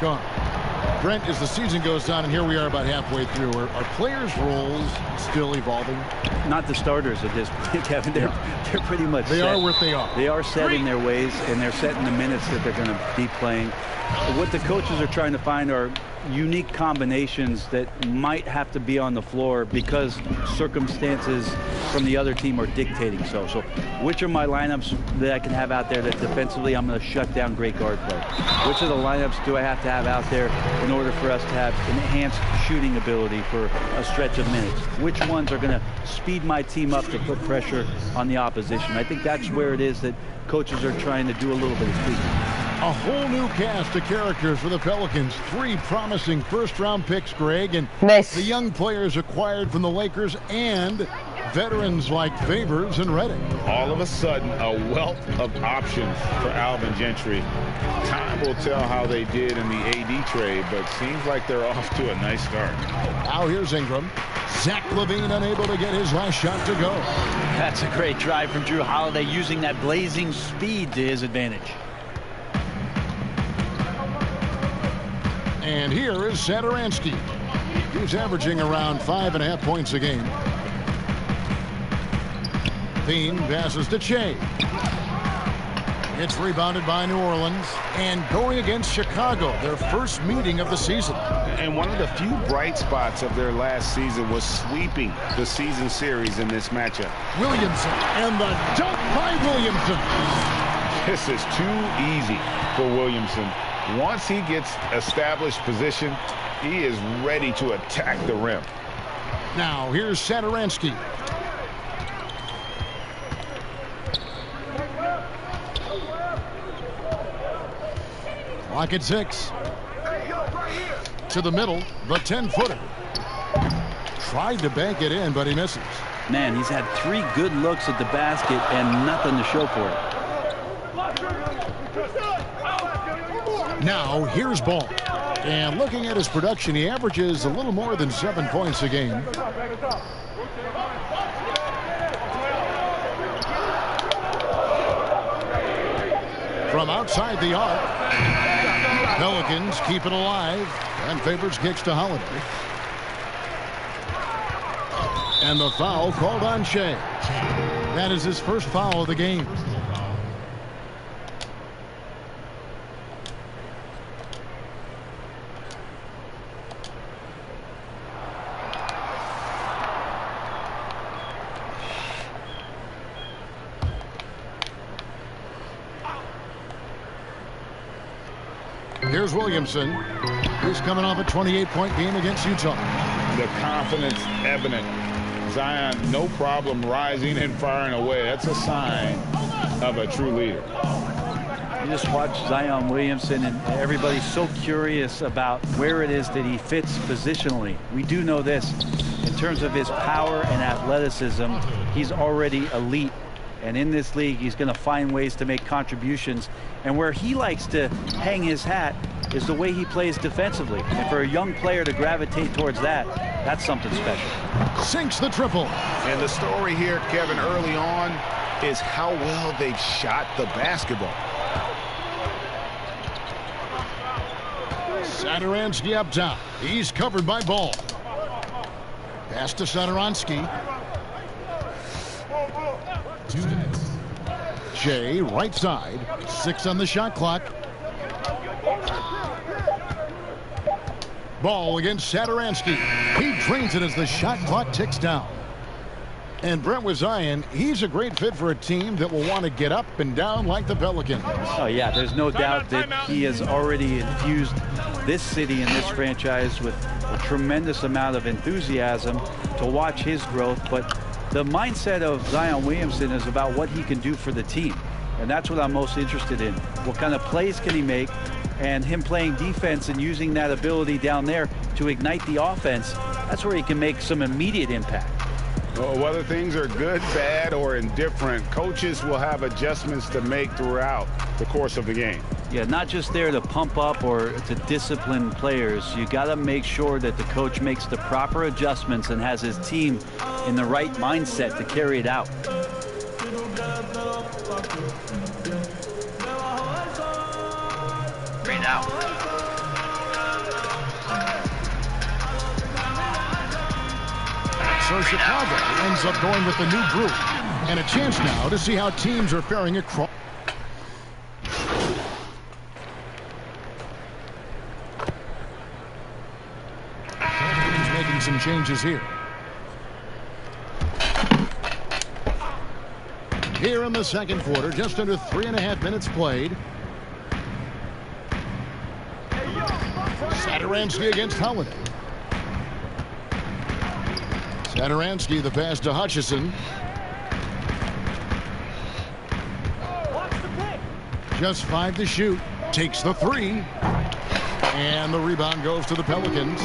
gone. Brent, as the season goes on, and here we are about halfway through, are players' roles still evolving? Not the starters at this point, Kevin. They're pretty much set. They are what they are. They are set in their ways, and they're set in the minutes that they're going to be playing. What the coaches are trying to find are unique combinations that might have to be on the floor because circumstances from the other team are dictating so. So which are my lineups that I can have out there that defensively I'm going to shut down great guard play? Which of the lineups do I have to have out there in order for us to have enhanced shooting ability for a stretch of minutes? Which ones are going to speed my team up to put pressure on the opposition? I think that's where it is that coaches are trying to do a little bit of tweaking. A whole new cast of characters for the Pelicans. 3 promising first-round picks, Greg, and the young players acquired from the Lakers and veterans like Favors and Reddick. All of a sudden, a wealth of options for Alvin Gentry. Time will tell how they did in the AD trade, but seems like they're off to a nice start. Now here's Ingram. Zach LaVine unable to get his last shot to go. That's a great drive from Drew Holiday, using that blazing speed to his advantage. And here is Satoransky. He's averaging around 5.5 points a game. Thiem passes to Che. It's rebounded by New Orleans and going against Chicago, their first meeting of the season. And one of the few bright spots of their last season was sweeping the season series in this matchup. Williamson and the dunk by Williamson. This is too easy for Williamson. Once he gets established position, he is ready to attack the rim. Now here's Satoransky. Clock at 6. To the middle, the 10-footer. Tried to bank it in, but he misses. Man, he's had 3 good looks at the basket and nothing to show for it. Now here's Ball. And looking at his production, he averages a little more than 7 points a game. From outside the arc, Pelicans keep it alive, and Favors kicks to Holiday. And the foul called on Shea. That is his first foul of the game. Here's Williamson. He's coming off a 28-point game against Utah. The confidence evident. Zion, no problem rising and firing away. That's a sign of a true leader. You just watch Zion Williamson, and everybody's so curious about where it is that he fits positionally. We do know this. In terms of his power and athleticism, he's already elite. And in this league, he's going to find ways to make contributions. And where he likes to hang his hat is the way he plays defensively. And for a young player to gravitate towards that, that's something special. Sinks the triple. And the story here, Kevin, early on is how well they've shot the basketball. Satoransky up top. He's covered by Ball. Pass to Satoransky. Shea, right side. 6 on the shot clock. Ball against Satoransky. He drains it as the shot clock ticks down. And Brent with Zion, he's a great fit for a team that will want to get up and down like the Pelicans. Oh, yeah, there's no doubt that he has already infused this city and this franchise with a tremendous amount of enthusiasm to watch his growth. But the mindset of Zion Williamson is about what he can do for the team. And that's what I'm most interested in. What kind of plays can he make? And him playing defense and using that ability down there to ignite the offense, that's where he can make some immediate impact. Well, whether things are good, bad, or indifferent, coaches will have adjustments to make throughout the course of the game. Yeah, not just there to pump up or to discipline players. You got to make sure that the coach makes the proper adjustments and has his team in the right mindset to carry it out. Great out. So Chicago ends up going with the new group. And a chance now to see how teams are faring across. He's making some changes here. Here in the second quarter, just under 3.5 minutes played. Satoransky against Holiday. Satoransky, the pass to Hutchison. Just 5 to shoot. Takes the 3. And the rebound goes to the Pelicans.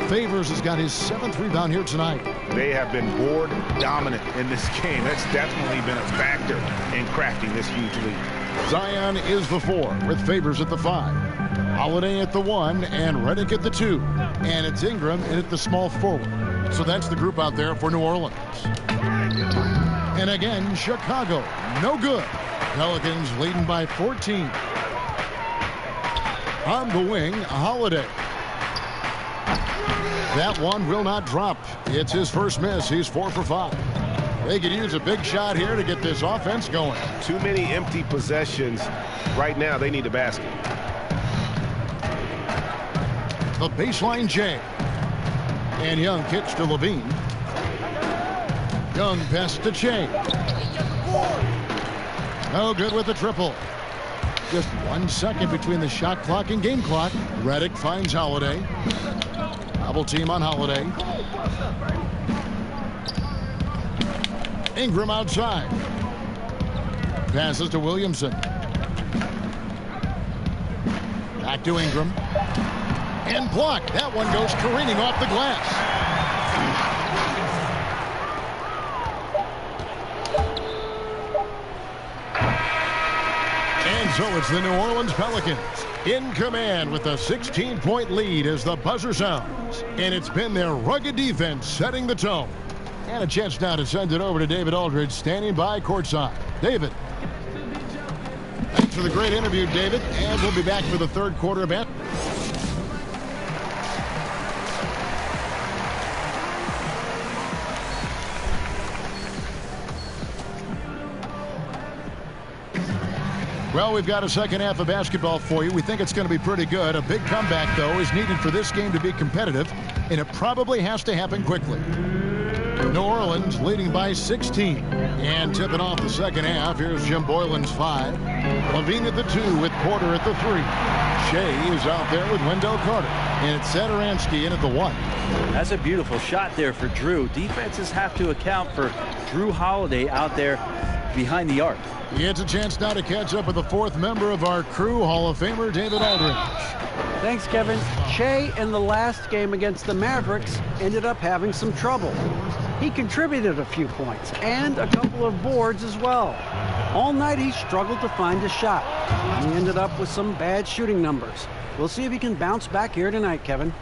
Favors has got his 7th rebound here tonight. They have been board dominant in this game. That's definitely been a factor in crafting this huge lead. Zion is the 4 with Favors at the 5. Holiday at the 1 and Redick at the 2. And it's Ingram in at the small forward. So that's the group out there for New Orleans. And again, Chicago, no good. Pelicans leading by 14. On the wing, Holiday. That one will not drop. It's his first miss. He's 4 for 5. They could use a big shot here to get this offense going. Too many empty possessions. Right now, they need a basket. The baseline J. And Young kicks to Levine. Young pass to Che. No good with the triple. Just 1 second between the shot clock and game clock. Redick finds Holiday. Double team on Holiday. Ingram outside. Passes to Williamson. Back to Ingram. And blocked. That one goes careening off the glass. And so it's the New Orleans Pelicans in command with a 16-point lead as the buzzer sounds. And it's been their rugged defense setting the tone. And a chance now to send it over to David Aldridge, standing by courtside. David. Thanks for the great interview, David. And we'll be back for the third quarter of it. Well, we've got a second half of basketball for you. We think it's going to be pretty good. A big comeback, though, is needed for this game to be competitive, and it probably has to happen quickly. New Orleans leading by 16. And tipping off the second half, here's Jim Boylan's 5. Levine at the 2 with Porter at the 3. Shea is out there with Wendell Carter. And it's Satoransky in at the 1. That's a beautiful shot there for Drew. Defenses have to account for Drew Holiday out there behind the arc. It's a chance now to catch up with the 4th member of our crew, Hall of Famer David Aldridge. Thanks, Kevin. Shea in the last game against the Mavericks ended up having some trouble. He contributed a few points and a couple of boards as well. All night he struggled to find a shot. He ended up with some bad shooting numbers. We'll see if he can bounce back here tonight, Kevin.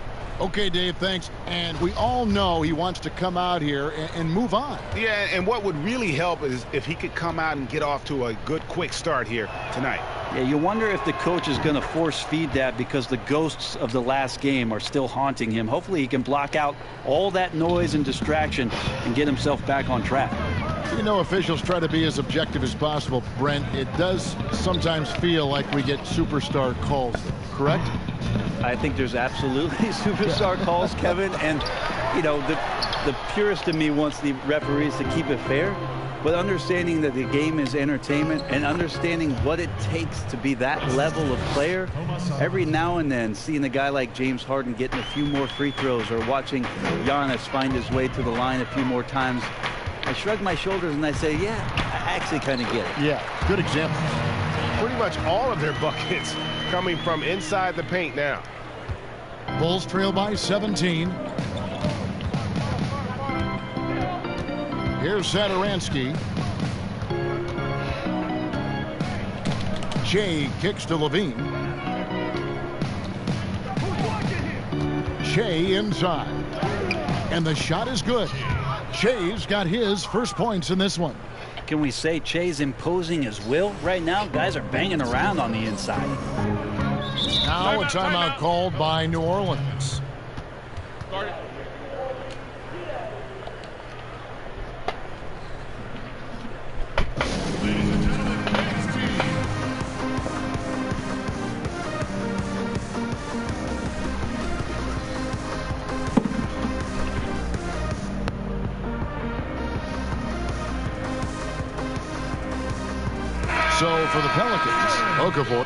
Okay, Dave, thanks. And we all know he wants to come out here and move on. Yeah, and what would really help is if he could come out and get off to a good, quick start here tonight. Yeah, you wonder if the coach is going to force feed that because the ghosts of the last game are still haunting him. Hopefully he can block out all that noise and distraction and get himself back on track. You know, officials try to be as objective as possible, Brent. It does sometimes feel like we get superstar calls, correct? I think there's absolutely superstar calls, Kevin. And, you know, the purist in me wants the referees to keep it fair. But understanding that the game is entertainment and understanding what it takes to be that level of player, every now and then seeing a guy like James Harden getting a few more free throws or watching Giannis find his way to the line a few more times, I shrug my shoulders and I say, yeah, I actually kind of get it. Yeah, good example. Pretty much all of their buckets coming from inside the paint now. Bulls trail by 17. Here's Satoransky. Shea kicks to Levine. Shea inside. And the shot is good. Shea's got his first points in this one. Can we say Che's imposing his will right now? Guys are banging around on the inside. Now a timeout called by New Orleans. So for the Pelicans, Okafor.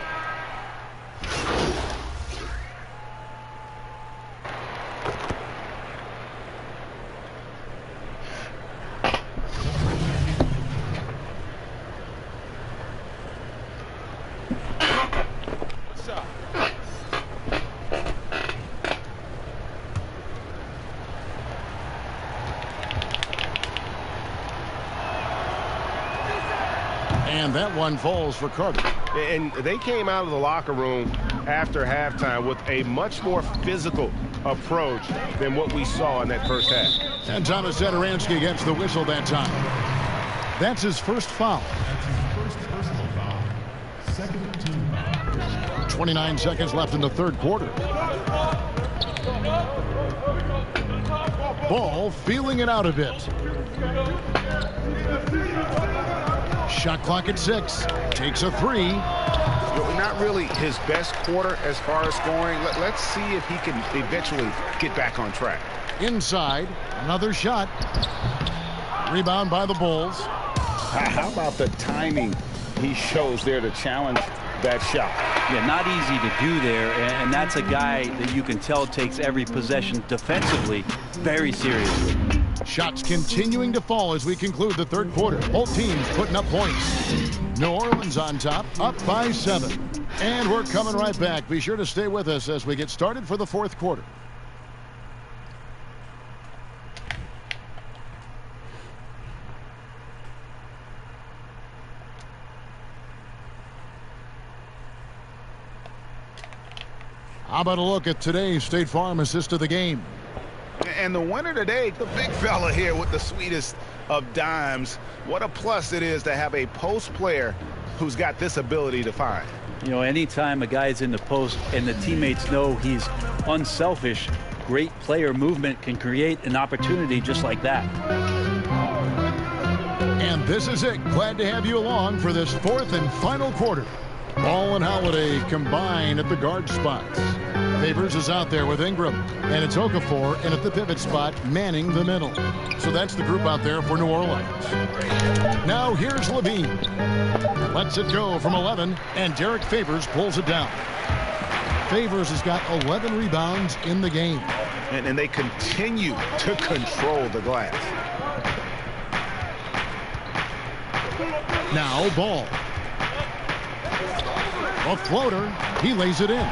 And that one falls for Carter. And they came out of the locker room after halftime with a much more physical approach than what we saw in that first half. And Thomas Satoransky gets the whistle that time. That's his first foul. 29 seconds left in the third quarter. Ball feeling it out a bit. Shot clock at 6. Takes a 3. Not really his best quarter as far as scoring. Let's see if he can eventually get back on track. Inside, another shot. Rebound by the Bulls. How about the timing he shows there to challenge that shot? Yeah, not easy to do there, and that's a guy that you can tell takes every possession defensively very seriously. Shots continuing to fall as we conclude the third quarter. Both teams putting up points. New Orleans on top, up by 7. And we're coming right back. Be sure to stay with us as we get started for the fourth quarter. How about a look at today's State Farm assist of the game? And the winner today, the big fella here with the sweetest of dimes. What a plus it is to have a post player who's got this ability to find. You know, anytime a guy's in the post and the teammates know he's unselfish, great player movement can create an opportunity just like that. And this is it. Glad to have you along for this fourth and final quarter. Ball and Holiday combine at the guard spots. Favors is out there with Ingram, and it's Okafor in at the pivot spot, manning the middle. So that's the group out there for New Orleans. Now here's Levine. Lets it go from 11, and Derek Favors pulls it down. Favors has got 11 rebounds in the game. And they continue to control the glass. Now Ball. A floater. He lays it in.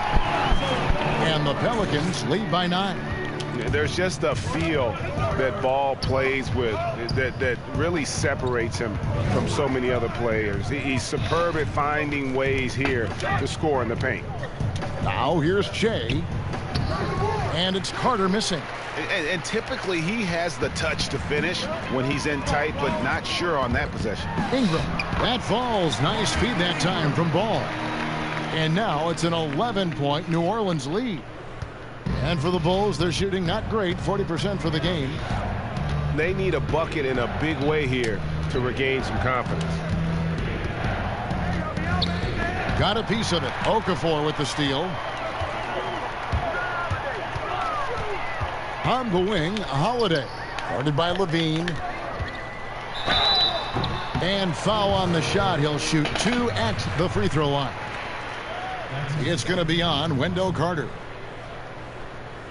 And the Pelicans lead by 9. There's just a feel that Ball plays with that really separates him from so many other players. He's superb at finding ways here to score in the paint. Now here's Che. And it's Carter missing. And typically he has the touch to finish when he's in tight, but not sure on that possession. Ingram. That falls. Nice feed that time from Ball. And now it's an 11-point New Orleans lead. And for the Bulls, they're shooting not great, 40% for the game. They need a bucket in a big way here to regain some confidence. Got a piece of it. Okafor with the steal. On the wing, Holiday. Guarded by Levine. And foul on the shot. He'll shoot 2 at the free throw line. It's going to be on Wendell Carter.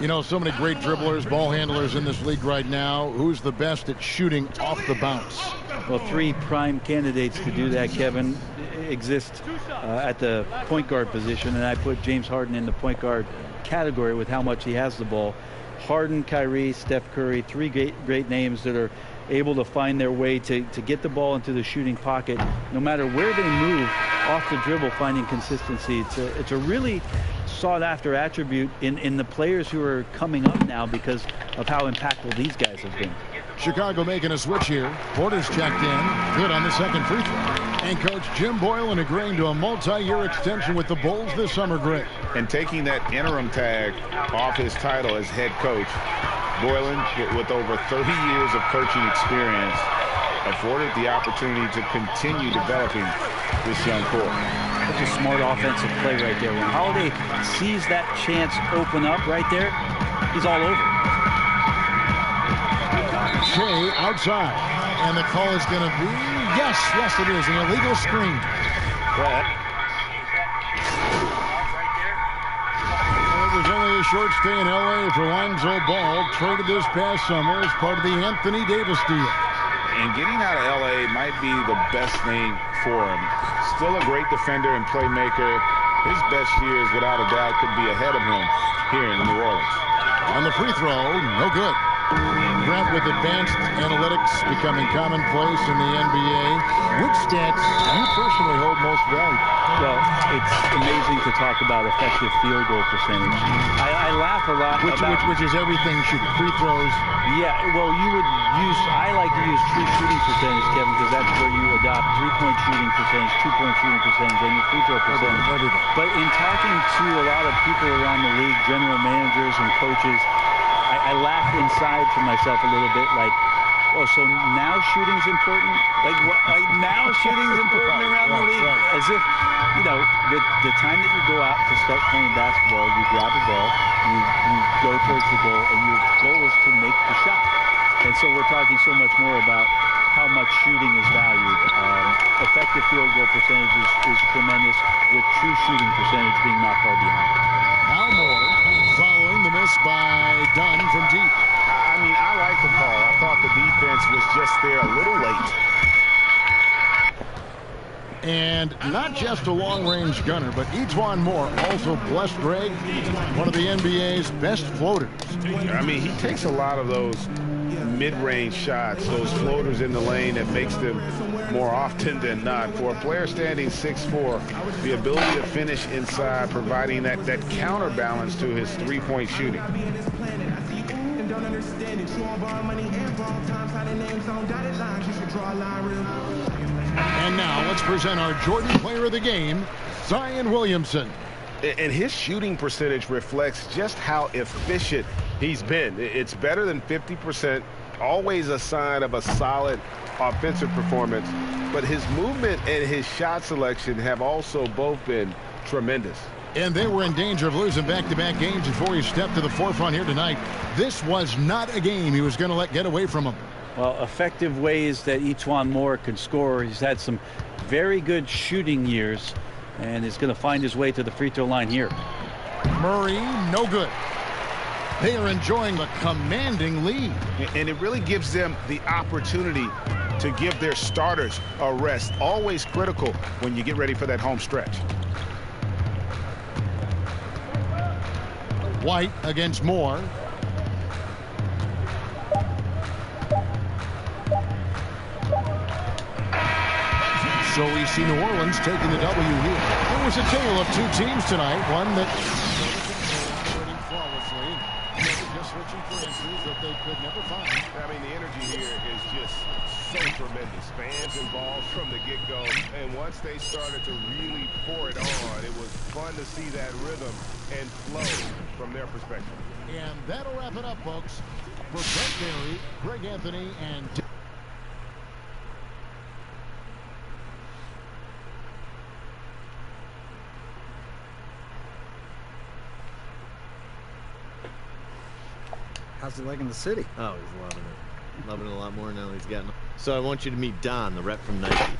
You know, so many great dribblers, ball handlers in this league right now. Who's the best at shooting off the bounce? Well, 3 prime candidates to do that, Kevin, exist at the point guard position, and I put James Harden in the point guard category with how much he has the ball. Harden, Kyrie, Steph Curry, 3 great names that are able to find their way to get the ball into the shooting pocket. No matter where they move off the dribble, finding consistency. It's a really sought-after attribute in the players who are coming up now because of how impactful these guys have been. Chicago making a switch here. Porter's checked in. Good on the second free throw. And Coach Jim Boylan agreeing to a multi-year extension with the Bulls this summer, Greg. And taking that interim tag off his title as head coach, Boylan, with over 30 years of coaching experience, afforded the opportunity to continue developing this young core. Such a smart offensive play right there. When Holiday sees that chance open up right there, he's all over. Shea outside. And the call is going to be, yes, it is, an illegal screen. It was only a short stay in L.A. for Lonzo Ball, traded this past summer as part of the Anthony Davis deal. And getting out of L.A. might be the best thing for him. Still a great defender and playmaker. His best years, without a doubt, could be ahead of him here in New Orleans. On the free throw, no good. Brett, with advanced analytics becoming commonplace in the NBA, which stats you personally hold most valuable? Well, it's amazing to talk about effective field goal percentage. I laugh a lot which is everything shooting. Free throws. Yeah, well, I like to use true shooting percentage, Kevin, because that's where you adopt 3-point shooting percentage, 2-point shooting percentage, and your free throw percentage. But in talking to a lot of people around the league, general managers and coaches, I laugh inside to myself a little bit, like, oh, so now shooting's important? Like now shooting's important around the league? Right. As if, you know, the time that you go out to start playing basketball, you grab a ball, you go towards the goal, and your goal is to make the shot. And so we're talking so much more about how much shooting is valued. Effective field goal percentage is tremendous, with true shooting percentage being not far behind. Now Moore following the miss by Dunn from deep. I mean, I like the call. I thought the defense was just there a little late. And not just a long-range gunner, but E'Twaun Moore also blessed Greg, one of the NBA's best floaters. I mean, he takes a lot of those mid-range shots, those floaters in the lane that makes them more often than not. For a player standing 6'4", the ability to finish inside, providing that counterbalance to his three-point shooting. And now let's present our Jordan Player of the Game, Zion Williamson. And his shooting percentage reflects just how efficient he's been. It's better than 50%, always a sign of a solid offensive performance. But his movement and his shot selection have also both been tremendous. And they were in danger of losing back-to-back games before he stepped to the forefront here tonight. This was not a game he was going to let get away from him. Well, effective ways that E'Twaun Moore can score. He's had some very good shooting years, and is going to find his way to the free throw line here. Murray, no good. They are enjoying a commanding lead. And it really gives them the opportunity to give their starters a rest. Always critical when you get ready for that home stretch. White against Moore. So we see New Orleans taking the W here. It was a tale of two teams tonight. One that flawlessly, just switching for answers that they could never find. I mean, the energy here is just so tremendous. Fans involved from the get-go. And once they started to really pour it on, it was fun to see that rhythm and flow from their perspective. And that'll wrap it up, folks. For Brett Barry, Greg Anthony, and how's he liking the city? Oh, he's loving it. Loving it a lot more now that he's gotten. So I want you to meet Don, the rep from Nike.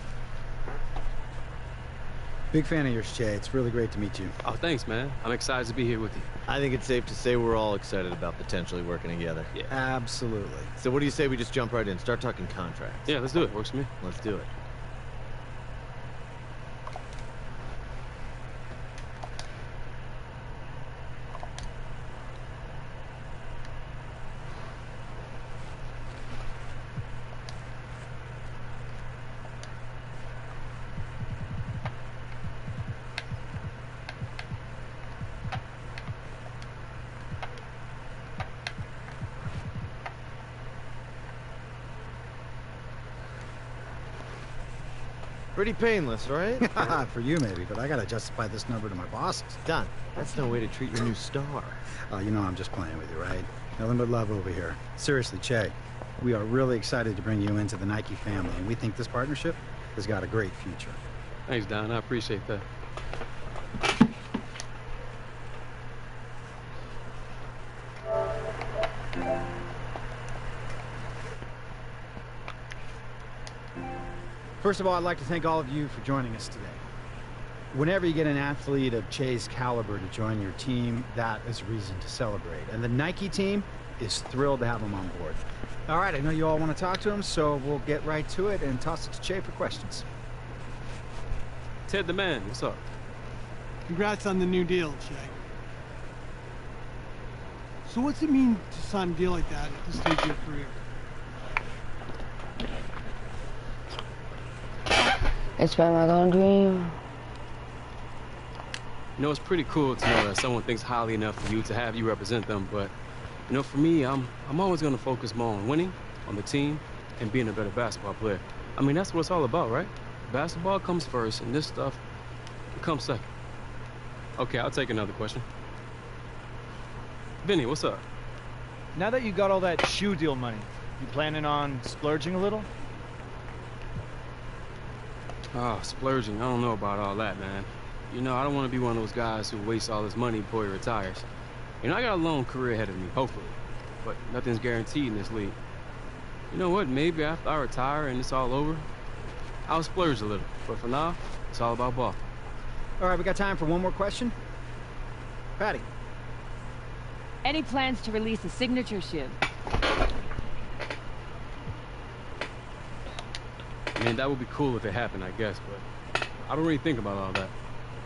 Big fan of yours, Jay. It's really great to meet you. Oh, thanks, man. I'm excited to be here with you. I think it's safe to say we're all excited about potentially working together. Yeah. Absolutely. So what do you say we just jump right in, start talking contracts? Yeah, let's do it. Works for me. Let's do it. Pretty painless, right? For you, maybe, but I gotta justify this number to my bosses. Don, that's no way to treat your new star. You know I'm just playing with you, right? Nothing but love over here. Seriously, Che, we are really excited to bring you into the Nike family, and we think this partnership has got a great future. Thanks, Don. I appreciate that. First of all, I'd like to thank all of you for joining us today. Whenever you get an athlete of Che's caliber to join your team, that is a reason to celebrate. And the Nike team is thrilled to have him on board. All right, I know you all want to talk to him, so we'll get right to it and toss it to Che for questions. Ted the man, what's up? Congrats on the new deal, Che. So what's it mean to sign a deal like that at this stage of your career? It's been my own dream. You know, it's pretty cool to know that someone thinks highly enough of you to have you represent them, but, you know, for me, I'm always going to focus more on winning, on the team, and being a better basketball player. I mean, that's what it's all about, right? Basketball comes first, and this stuff, it comes second. Okay, I'll take another question. Vinny, what's up? Now that you got all that shoe deal money, you planning on splurging a little? Oh, splurging, I don't know about all that, man. You know, I don't want to be one of those guys who wastes all his money before he retires. You know, I got a long career ahead of me, hopefully. But nothing's guaranteed in this league. You know what? Maybe after I retire and it's all over, I'll splurge a little. But for now, it's all about ball. All right, we got time for one more question. Patty. Any plans to release a signature shoe? I mean, that would be cool if it happened, I guess, but I don't really think about all that.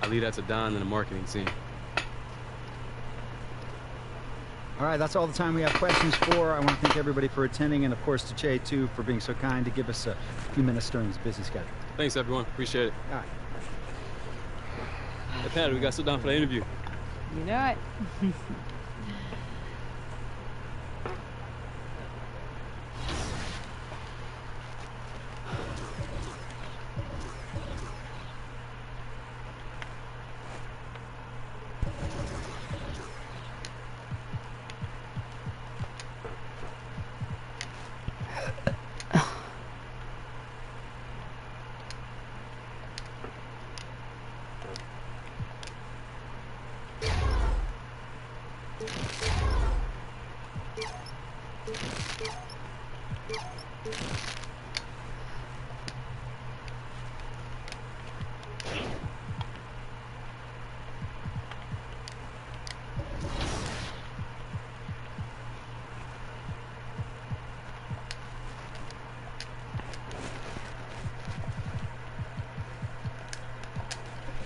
I leave that to Don and the marketing team. All right, that's all the time we have questions for. I want to thank everybody for attending, and of course to Che, too, for being so kind to give us a few minutes during his busy schedule. Thanks, everyone. Appreciate it. All right. Hey, Patty, we got to sit down for the interview. You know it.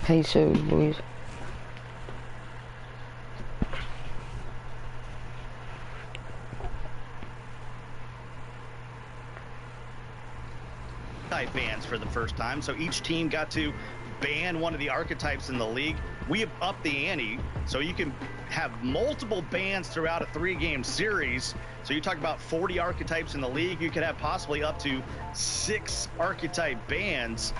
Hey, so boys. Bans for the first time, so each team got to ban one of the archetypes in the league. We have upped the ante, so you can have multiple bans throughout a 3-game series. So you talk about 40 archetypes in the league, you could have possibly up to 6 archetype bans.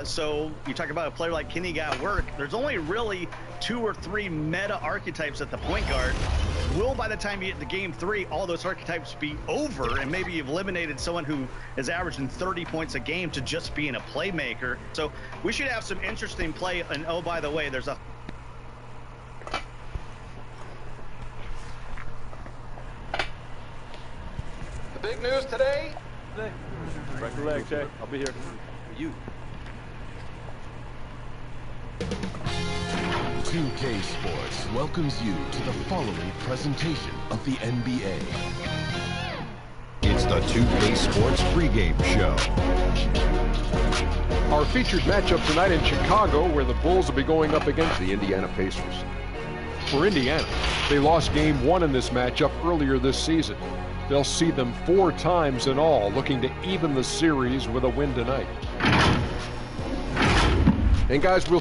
So you talk about a player like Kenny got work. There's only really 2 or 3 meta archetypes at the point guard. Will, by the time you get to game 3, all those archetypes be over, and maybe you've eliminated someone who is averaging 30 points a game to just being a playmaker. So we should have some interesting play. And oh, by the way, there's a big news today. Break your leg, Che. I'll be here. You. 2K Sports welcomes you to the following presentation of the NBA. It's the 2K Sports pregame show. Our featured matchup tonight in Chicago, where the Bulls will be going up against the Indiana Pacers. For Indiana, they lost game 1 in this matchup earlier this season. They'll see them 4 times in all, looking to even the series with a win tonight. And guys, we'll...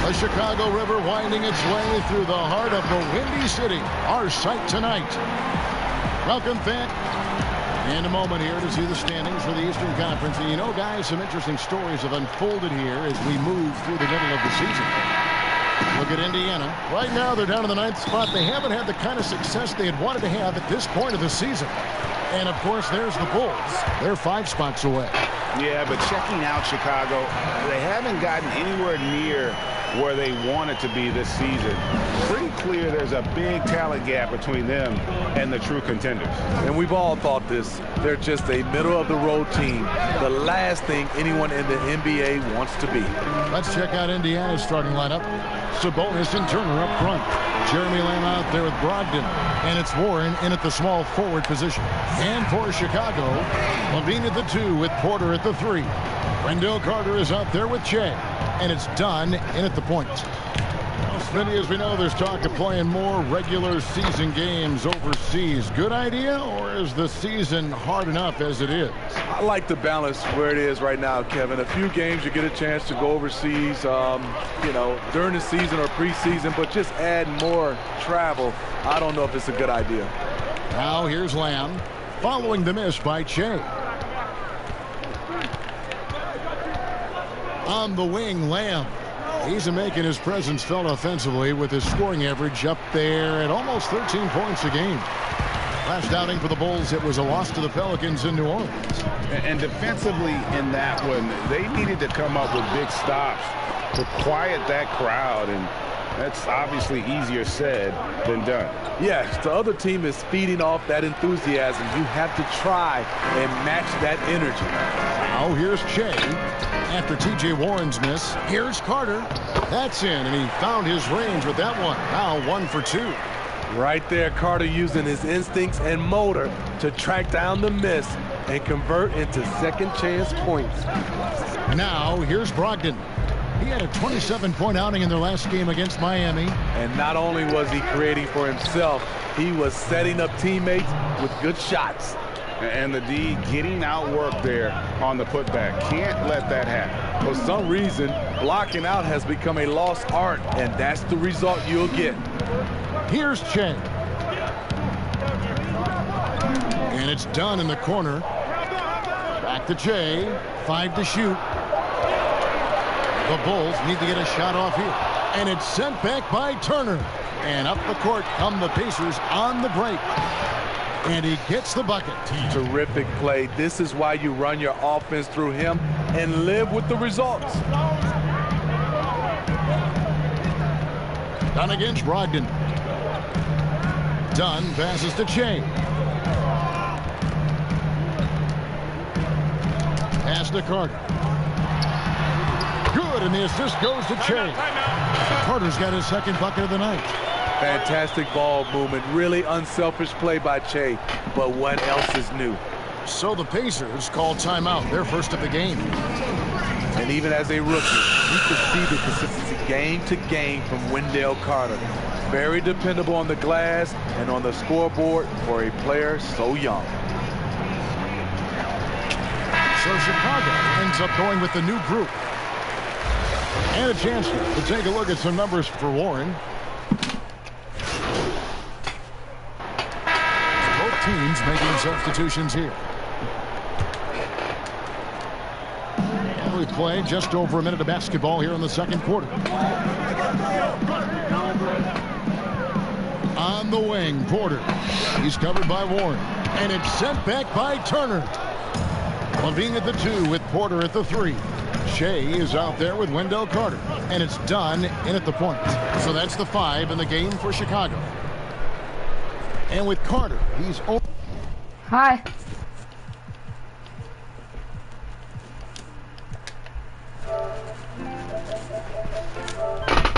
The Chicago River winding its way through the heart of the Windy City, our sight tonight. Welcome, fans. In a moment here to see the standings for the Eastern Conference. And you know, guys, some interesting stories have unfolded here as we move through the middle of the season. Look at Indiana. Right now, they're down in the 9th spot. They haven't had the kind of success they had wanted to have at this point of the season. And, of course, there's the Bulls. They're 5 spots away. Yeah, but checking out Chicago, they haven't gotten anywhere near where they wanted to be this season. Pretty clear there's a big talent gap between them and the true contenders. And we've all thought this. They're just a middle-of-the-road team. The last thing anyone in the NBA wants to be. Let's check out Indiana's starting lineup. Sabonis and Turner up front. Jeremy Lamb out there with Brogdon. And it's Warren in at the small forward position. And for Chicago, Levine at the 2 with Porter at the 3. Wendell Carter is out there with Che. And it's Dunn in at the point. Smitty, as we know, there's talk of playing more regular season games overseas. Good idea, or is the season hard enough as it is? I like the balance where it is right now, Kevin. A few games you get a chance to go overseas, you know, during the season or preseason, but just add more travel, I don't know if it's a good idea. Now here's Lamb, following the miss by Che. On the wing, Lamb. He's making his presence felt offensively with his scoring average up there at almost 13 points a game. Last outing for the Bulls, it was a loss to the Pelicans in New Orleans. And defensively in that one, they needed to come up with big stops to quiet that crowd, and that's obviously easier said than done. Yes, the other team is feeding off that enthusiasm. You have to try and match that energy. Now here's Che. After T.J. Warren's miss, here's Carter. That's in, and he found his range with that one. Now 1 for 2. Right there, Carter using his instincts and motor to track down the miss and convert into second chance points. Now here's Brogdon. He had a 27-point outing in their last game against Miami. And not only was he creating for himself, he was setting up teammates with good shots. And the D getting outworked there on the putback. Can't let that happen. For some reason, blocking out has become a lost art, and that's the result you'll get. Here's Che. And it's done in the corner. Back to Che. 5 to shoot. The Bulls need to get a shot off here. And it's sent back by Turner. And up the court come the Pacers on the break. And he gets the bucket. Terrific play. This is why you run your offense through him and live with the results. Dunn against Brogdon. Dunn passes to Che. Pass to Carter. Good, and the assist goes to Che. Carter's got his second bucket of the night. Fantastic ball movement. Really unselfish play by Che. But what else is new? So the Pacers call timeout, their first of the game. And even as a rookie, you can see the consistency game to game from Wendell Carter. Very dependable on the glass and on the scoreboard for a player so young. So Chicago ends up going with the new group. And a chance to take a look at some numbers for Warren. Both teams making substitutions here. And we play just over a minute of basketball here in the second quarter. On the wing, Porter. He's covered by Warren. And it's sent back by Turner. Levine at the 2 with Porter at the 3. Che is out there with Wendell Carter. And it's Dunn in at the point. So that's the 5 in the game for Chicago. And with Carter, he's over. Hi.